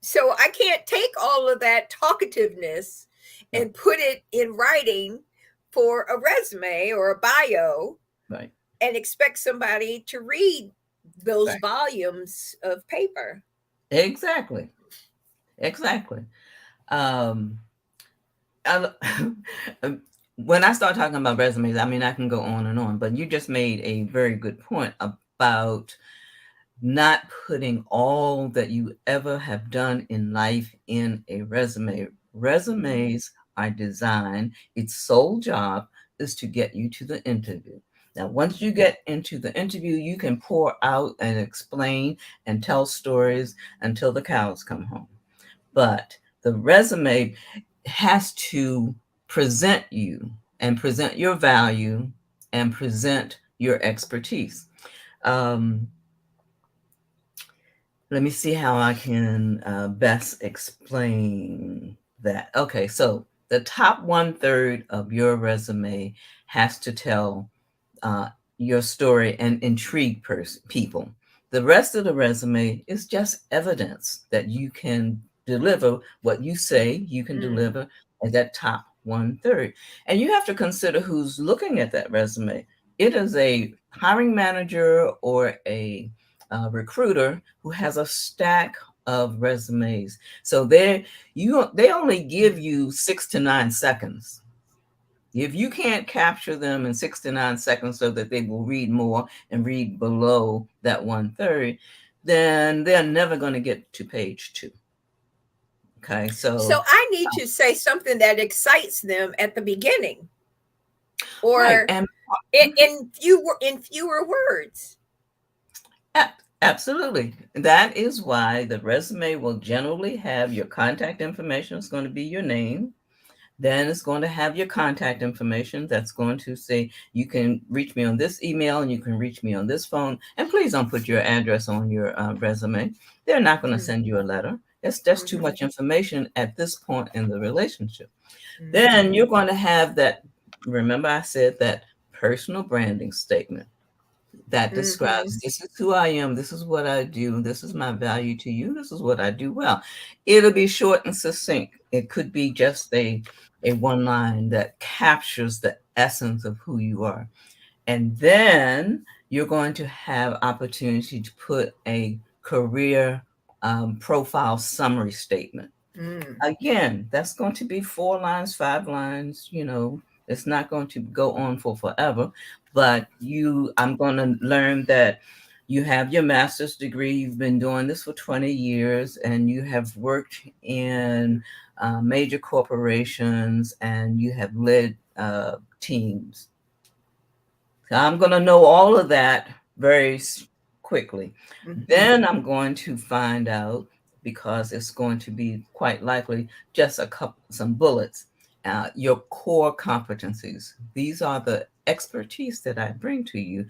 S1: So I can't take all of that talkativeness
S4: No.
S1: and put it in writing for a resume or a bio
S4: Right.
S1: and expect somebody to read those
S4: Right.
S1: volumes of paper.
S4: Exactly. Um, I, when I start talking about resumes, I mean, I can go on and on, but you just made a very good point about not putting all that you ever have done in life in a resume. Resumes are designed, its sole job is to get you to the interview. Now, once you get into the interview, you can pour out and explain and tell stories until the cows come home. But the resume has to present you and present your value and present your expertise. Let me see how I can best explain that. Okay, so the top 1/3 of your resume has to tell your story and intrigue people. The rest of the resume is just evidence that you can deliver what you say you can deliver at that top 1/3. And you have to consider who's looking at that resume. It is a hiring manager or a recruiter who has a stack of resumes. So they only give you 6 to 9 seconds. If you can't capture them in 6 to 9 seconds so that they will read more and read below that 1/3, then they're never going to get to page 2. Okay, so
S1: I need to say something that excites them at the beginning, or
S4: right, and
S1: in fewer words.
S4: Absolutely. That is why the resume will generally have your contact information. It's going to be your name. Then it's going to have your contact information. That's going to say you can reach me on this email and you can reach me on this phone. And please don't put your address on your resume. They're not going to send you a letter. It's just too much information at this point in the relationship. Then you're going to have that. Remember, I said that personal branding statement that describes this is who I am, this is what I do, this is my value to you, this is what I do well. It'll be short and succinct. It could be just a one line that captures the essence of who you are. And then you're going to have opportunity to put a career profile summary statement. Again, that's going to be 4 lines, 5 lines, it's not going to go on for forever, but I'm going to learn that you have your master's degree. You've been doing this for 20 years and you have worked in major corporations and you have led teams. So I'm going to know all of that very quickly. Then I'm going to find out, because it's going to be quite likely just some bullets. Your core competencies. These are the expertise that I bring to you,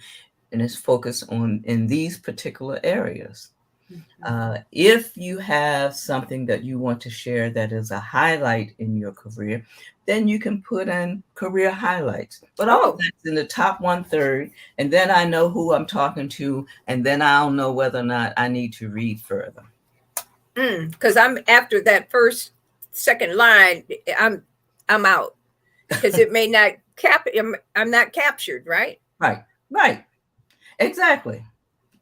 S4: and it's focused on in these particular areas. If you have something that you want to share that is a highlight in your career, then you can put in career highlights. But all of that's in the top 1/3, and then I know who I'm talking to, and then I'll know whether or not I need to read further.
S1: Because I'm after that second line, I'm out, because it may not I'm not captured, right?
S4: Right. Exactly.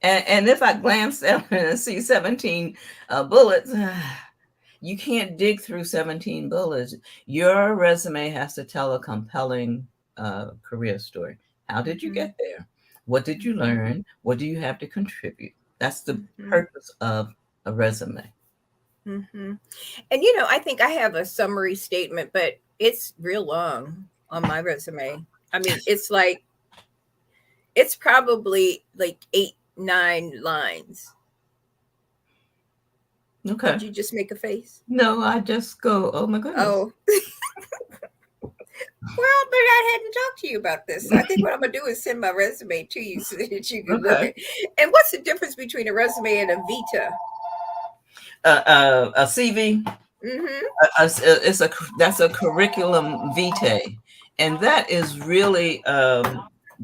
S4: And if I glance down and see 17 bullets, you can't dig through 17 bullets. Your resume has to tell a compelling career story. How did you get there? What did you learn? What do you have to contribute? That's the purpose of a resume.
S1: And I think I have a summary statement, but it's real long on my resume. I mean, it's probably like 8-9 lines.
S4: Okay.
S1: Did you just make a face?
S4: No, I just go, oh my goodness.
S1: Oh. Well, but I had to talk to you about this. So I think what I'm going to do is send my resume to you so that you can look at it. And what's the difference between a resume and a vita?
S4: A CV? That's a curriculum vitae. And that is really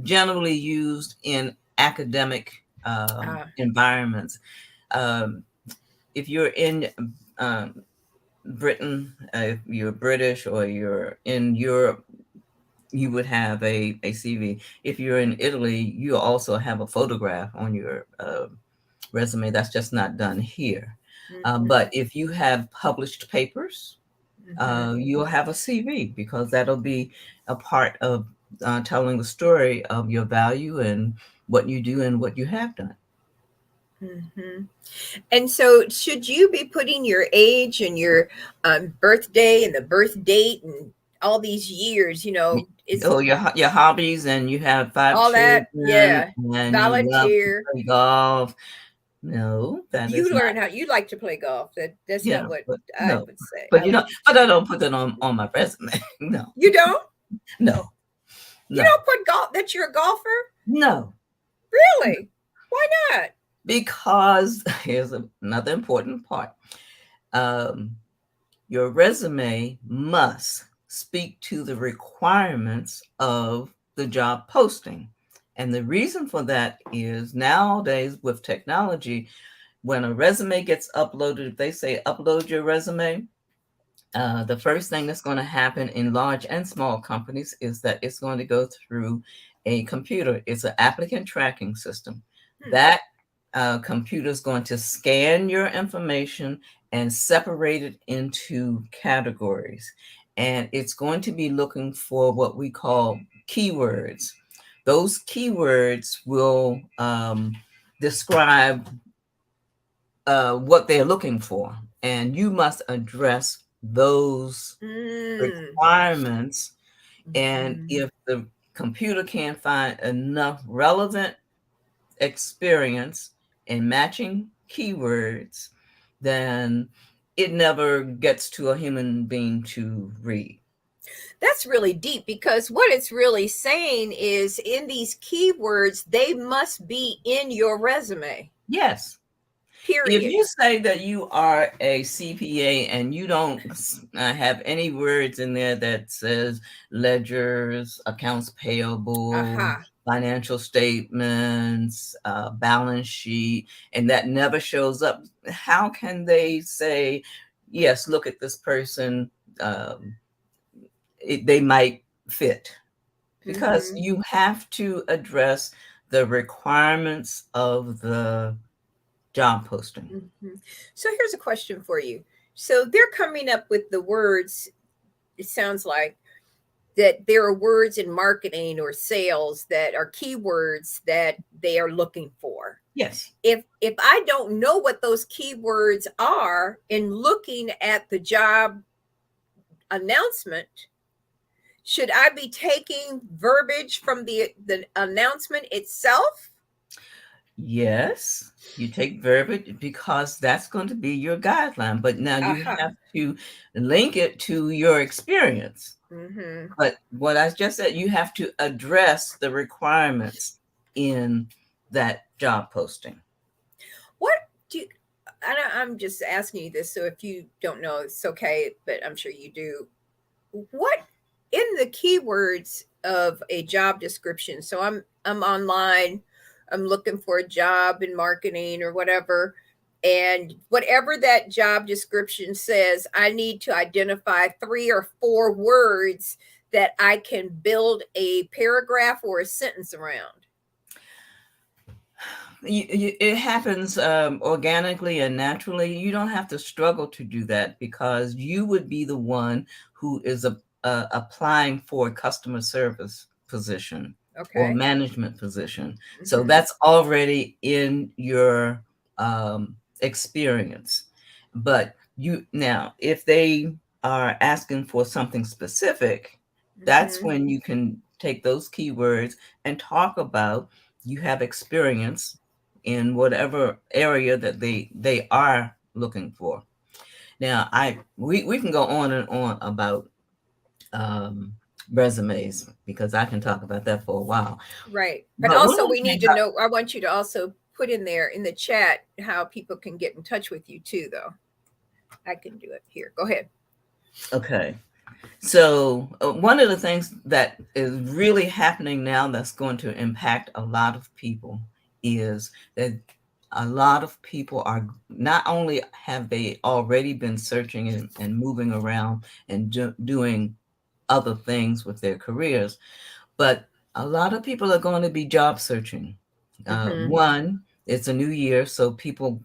S4: generally used in academic environments. If you're in Britain, if you're British or you're in Europe, you would have a CV. If you're in Italy, you also have a photograph on your resume. That's just not done here. But if you have published papers, you'll have a CV, because that'll be a part of telling the story of your value and what you do and what you have done.
S1: And so should you be putting your age and your birthday and the birth date and all these years, it's
S4: Oh, your hobbies, and you have 5
S1: all that.
S4: children,
S1: Yeah.
S4: and you love to
S1: Volunteer.
S4: play golf. No, that is
S1: You
S4: not.
S1: learn how you like to play golf. That's
S4: Yeah,
S1: not what
S4: but
S1: I
S4: no,
S1: would say.
S4: but
S1: I
S4: you
S1: would
S4: know,
S1: teach
S4: but I
S1: you.
S4: don't put that on my resume. No,
S1: You don't?
S4: no,
S1: You
S4: no,
S1: don't put golf that you're a golfer?
S4: no.
S1: Really? Why not?
S4: Because here's another important part. Your resume must speak to the requirements of the job posting. And the reason for that is nowadays with technology, when a resume gets uploaded, if they say upload your resume, the first thing that's going to happen in large and small companies is that it's going to go through a computer. It's an applicant tracking system. That computer is going to scan your information and separate it into categories. And it's going to be looking for what we call keywords. Those keywords will describe what they're looking for, and you must address those requirements. And if the computer can't find enough relevant experience in matching keywords, then it never gets to a human being to read.
S1: That's really deep, because what it's really saying is in these keywords, they must be in your resume.
S4: Yes.
S1: Period.
S4: If you say that you are a CPA and you don't have any words in there that says ledgers, accounts payable, financial statements, balance sheet, and that never shows up, how can they say, yes, look at this person, they might fit? Because you have to address the requirements of the job posting.
S1: So here's a question for you. So they're coming up with the words, it sounds like, that there are words in marketing or sales that are keywords that they are looking for.
S4: Yes.
S1: If I don't know what those keywords are in looking at the job announcement, should I be taking verbiage from the announcement itself?
S4: Yes, you take verbiage because that's going to be your guideline. But now you have to link it to your experience. But what I just said, you have to address the requirements in that job posting.
S1: What do you, I'm just asking you this, so if you don't know, it's okay, but I'm sure you do. What in the keywords of a job description? So I'm online, I'm looking for a job in marketing or whatever, and whatever that job description says, I need to identify 3 or 4 words that I can build a paragraph or a sentence around.
S4: It happens organically and naturally. You don't have to struggle to do that, because you would be the one who is applying for a customer service position or management position. So that's already in your experience. But now, if they are asking for something specific, that's when you can take those keywords and talk about you have experience in whatever area that they are looking for. Now, we can go on and on about resumes, because I can talk about that for a while.
S1: Right. But also we need to know, I want you to also put in there in the chat how people can get in touch with you too, though. I can do it here. Go ahead.
S4: Okay. So one of the things that is really happening now that's going to impact a lot of people is that a lot of people are not only have they already been searching and moving around and doing other things with their careers, but a lot of people are going to be job searching. One, it's a new year, so people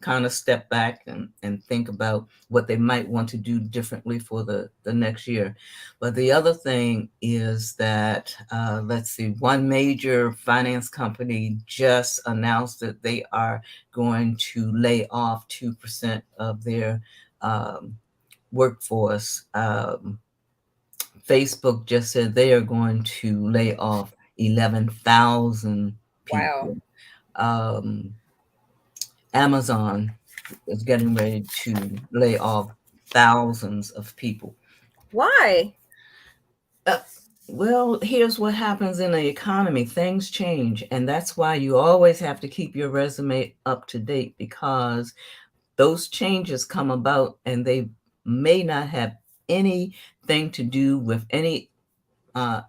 S4: kind of step back and think about what they might want to do differently for the next year. But the other thing is that, let's see, one major finance company just announced that they are going to lay off 2% of their workforce Facebook just said they are going to lay off 11,000
S1: Wow.
S4: people. Amazon is getting ready to lay off thousands of people.
S1: Why?
S4: Well, here's what happens in the economy. Things change, and that's why you always have to keep your resume up to date, because those changes come about and they may not have anything to do with any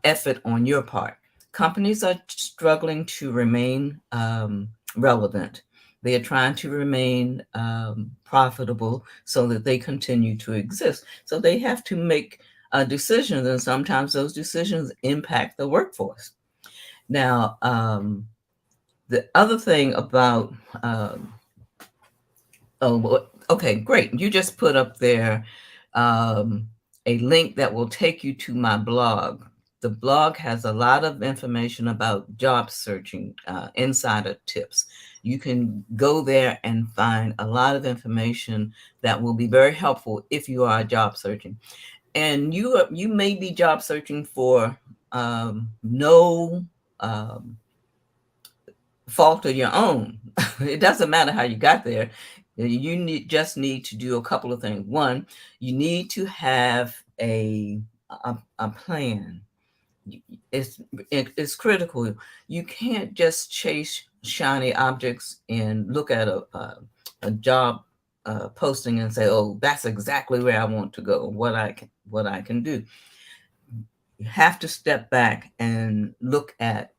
S4: effort on your part. Companies are struggling to remain relevant. They are trying to remain profitable so that they continue to exist. So they have to make decisions, and sometimes those decisions impact the workforce. Now, the other thing about, okay, great. You just put up there a link that will take you to my blog. The blog has a lot of information about job searching, insider tips. You can go there and find a lot of information that will be very helpful if you are job searching. And you may be job searching for no fault of your own. It doesn't matter how you got there. You just need to do a couple of things. One, you need to have a plan. It's critical. You can't just chase shiny objects and look at a job posting and say, "Oh, that's exactly where I want to go. What I can do." You have to step back and look at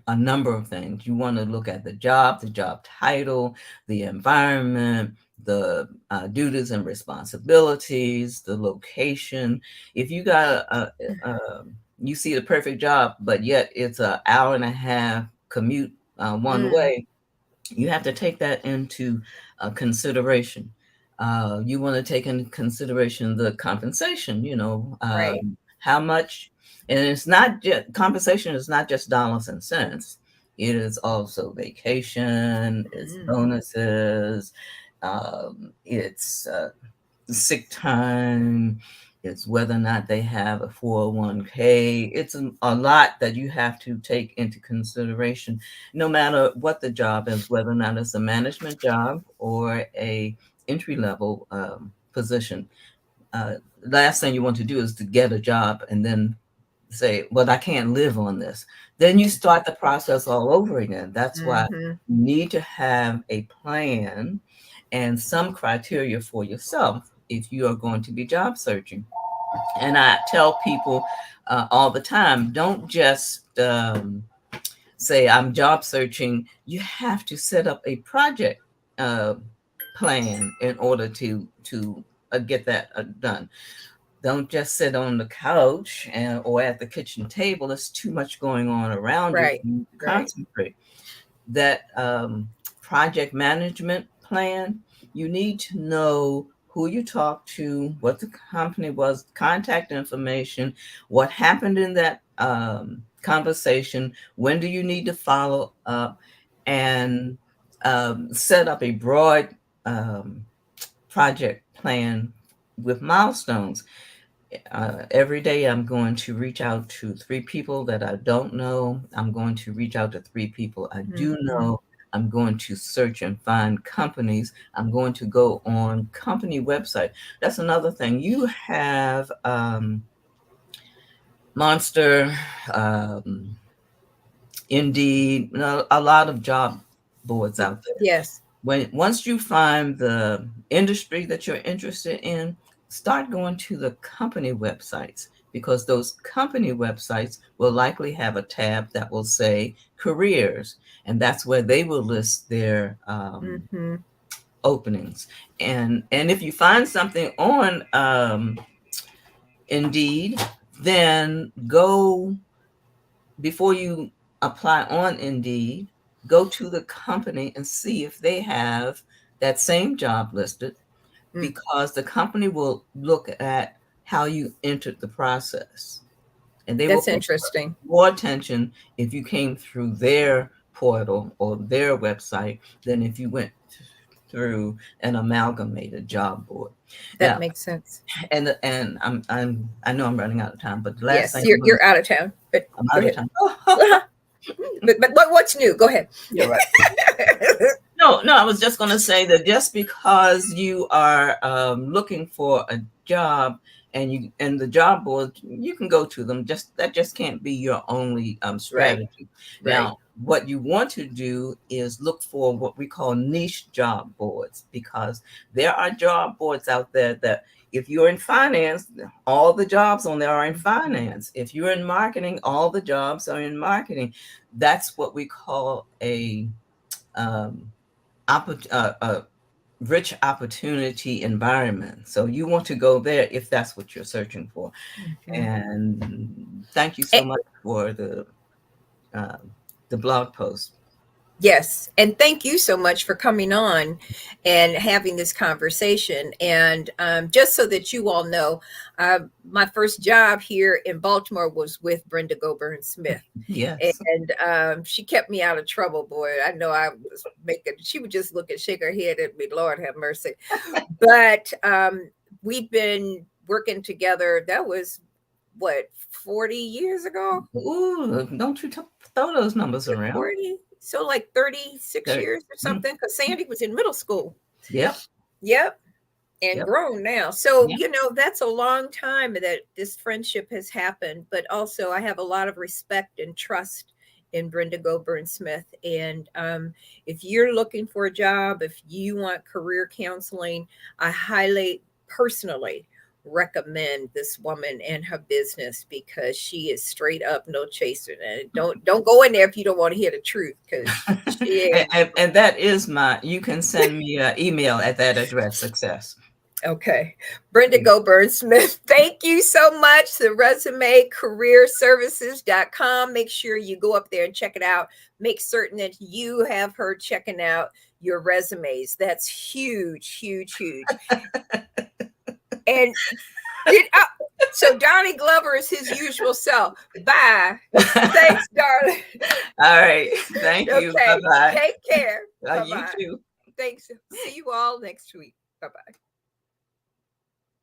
S4: a number of things. You want to look at the job title, the environment, the duties and responsibilities, the location. If you got you see the perfect job, but yet it's an hour and a half commute one way, you have to take that into consideration. You want to take into consideration the compensation,
S1: Right.
S4: how much, and it's not just compensation is not just dollars and cents. It is also vacation, it's bonuses, it's sick time, it's whether or not they have a 401k. It's a lot that you have to take into consideration, no matter what the job is, whether or not it's a management job or a entry-level position. Last thing you want to do is to get a job and then say, well, I can't live on this. Then you start the process all over again. That's why you need to have a plan and some criteria for yourself if you are going to be job searching. And I tell people all the time, don't just say I'm job searching. You have to set up a project plan in order to get that done. Don't just sit on the couch or at the kitchen table. There's too much going on around
S1: Right.
S4: you. You concentrate. That project management plan, you need to know who you talk to, what the company was, contact information, what happened in that conversation, when do you need to follow up, and set up a broad project plan with milestones. Every day I'm going to reach out to 3 people that I don't know. I'm going to reach out to 3 people I do know. I'm going to search and find companies. I'm going to go on company website. That's another thing. You have Monster, Indeed, a lot of job boards out there.
S1: Yes.
S4: Once you find the industry that you're interested in, start going to the company websites, because those company websites will likely have a tab that will say careers, and that's where they will list their openings. And if you find something on Indeed, then go, before you apply on Indeed, go to the company and see if they have that same job listed, because the company will look at how you entered the process. And they
S1: That's
S4: will
S1: interesting.
S4: pay more attention if you came through their portal or their website than if you went through an amalgamated job board.
S1: That
S4: Now,
S1: makes sense.
S4: and I know I'm running out of time, but the last
S1: Yes,
S4: thing
S1: you're out of town, but
S4: I'm
S1: go
S4: out of
S1: ahead.
S4: time.
S1: But what's new? Go ahead.
S4: You're right. No, I was just going to say that just because you are looking for a job and the job board, you can go to them. That just can't be your only strategy.
S1: Right.
S4: Now, what you want to do is look for what we call niche job boards, because there are job boards out there that if you're in finance, all the jobs on there are in finance. If you're in marketing, all the jobs are in marketing. That's what we call a rich opportunity environment. So you want to go there if that's what you're searching for. And thank you so much for the blog post.
S1: Yes. And thank you so much for coming on and having this conversation. And just so that you all know, my first job here in Baltimore was with Brenda Goburn Smith.
S4: Yes.
S1: And she kept me out of trouble, boy. I know I was she would just look and shake her head at me, Lord have mercy. But we've been working together. That was what, 40 years ago?
S4: Ooh, don't you throw those numbers around.
S1: 40? So like 36 years or something, because Sandy was in middle school.
S4: Yep.
S1: And grown now. So, that's a long time that this friendship has happened. But also I have a lot of respect and trust in Brenda Goburn Smith. And if you're looking for a job, if you want career counseling, I highly personally recommend this woman and her business, because she is straight up, no chaser. And don't go in there if you don't want to hear the truth, because
S4: and that is you can send me an email at that address. Success.
S1: Okay. Brenda Goburn Smith, thank you so much. The resume careerservices.com. Make sure you go up there and check it out. Make certain that you have her checking out your resumes. That's huge. And so Donnie Glover is his usual self. Bye. Thanks, darling.
S4: All right. Thank you.
S1: Okay.
S4: Bye-bye.
S1: Take care.
S4: You too.
S1: Thanks. See you all next week. Bye-bye.